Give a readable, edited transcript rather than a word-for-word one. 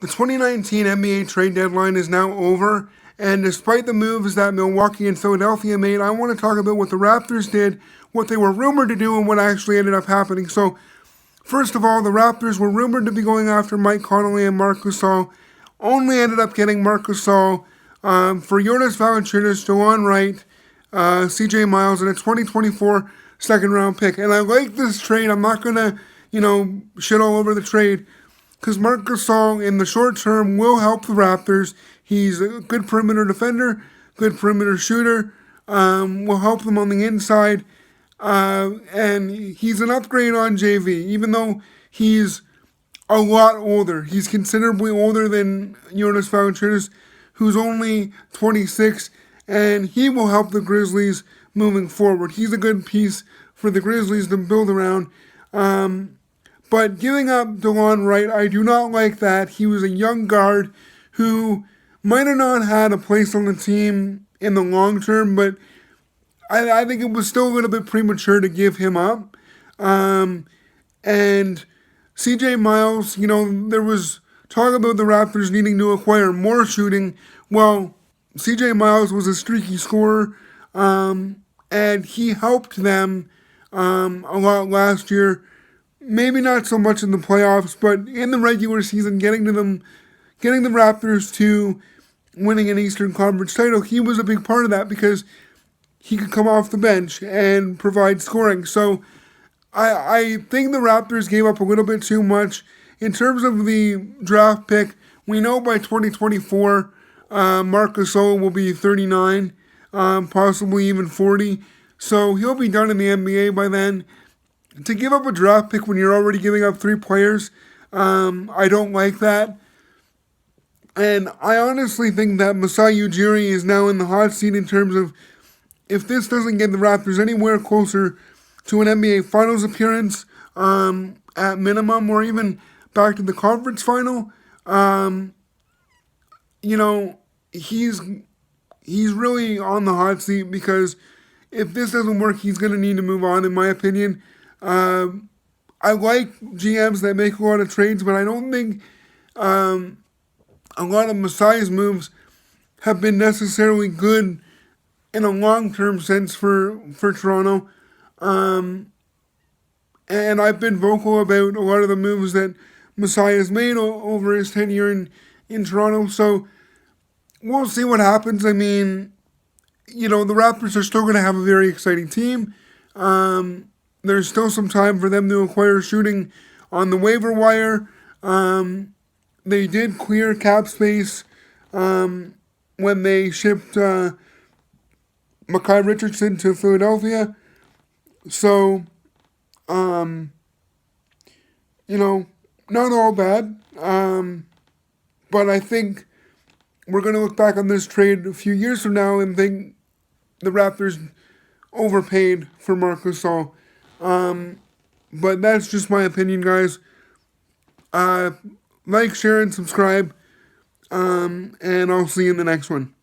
The 2019 NBA trade deadline is now over, and despite the moves that Milwaukee and Philadelphia made, I want to talk about what the Raptors did, what they were rumored to do, and what actually ended up happening. So, first of all, the Raptors were rumored to be going after Mike Conley and Marc Gasol, only ended up getting Marc Gasol for Jonas, Valanciunas, Delon, Wright, CJ Miles, and a 2024 second-round pick. And I like this trade. I'm not going to, shit all over the trade, because Marc Gasol, in the short term, will help the Raptors. He's a good perimeter defender, good perimeter shooter, will help them on the inside, and he's an upgrade on JV, even though he's a lot older. He's considerably older than Jonas Valanciunas, who's only 26, and he will help the Grizzlies moving forward. He's a good piece for the Grizzlies to build around. But giving up Delon Wright, I do not like that. He was a young guard who might have not had a place on the team in the long term, but I think it was still a little bit premature to give him up. And CJ Miles, there was talk about the Raptors needing to acquire more shooting. Well, CJ Miles was a streaky scorer, and he helped them a lot last year. Maybe not so much in the playoffs, but in the regular season, getting the Raptors to winning an Eastern Conference title, he was a big part of that because he could come off the bench and provide scoring. So I think the Raptors gave up a little bit too much. In terms of the draft pick, we know by 2024, Marc Gasol will be 39, possibly even 40. So he'll be done in the NBA by then. To give up a draft pick when you're already giving up 3 players, I don't like that. And I honestly think that Masai Ujiri is now in the hot seat in terms of, if this doesn't get the Raptors anywhere closer to an NBA Finals appearance at minimum, or even back to the conference final, he's really on the hot seat, because if this doesn't work, he's going to need to move on, in my opinion. I like GMs that make a lot of trades, but I don't think a lot of Masai's moves have been necessarily good in a long-term sense for Toronto. And I've been vocal about a lot of the moves that Masai has made over his tenure in Toronto. So we'll see what happens. I mean, the Raptors are still going to have a very exciting team. There's still some time for them to acquire shooting on the waiver wire. They did clear cap space when they shipped Mikal Richardson to Philadelphia. So, not all bad. But I think we're going to look back on this trade a few years from now and think the Raptors overpaid for Marc Gasol. But that's just my opinion, guys. Like, share, and subscribe. And I'll see you in the next one.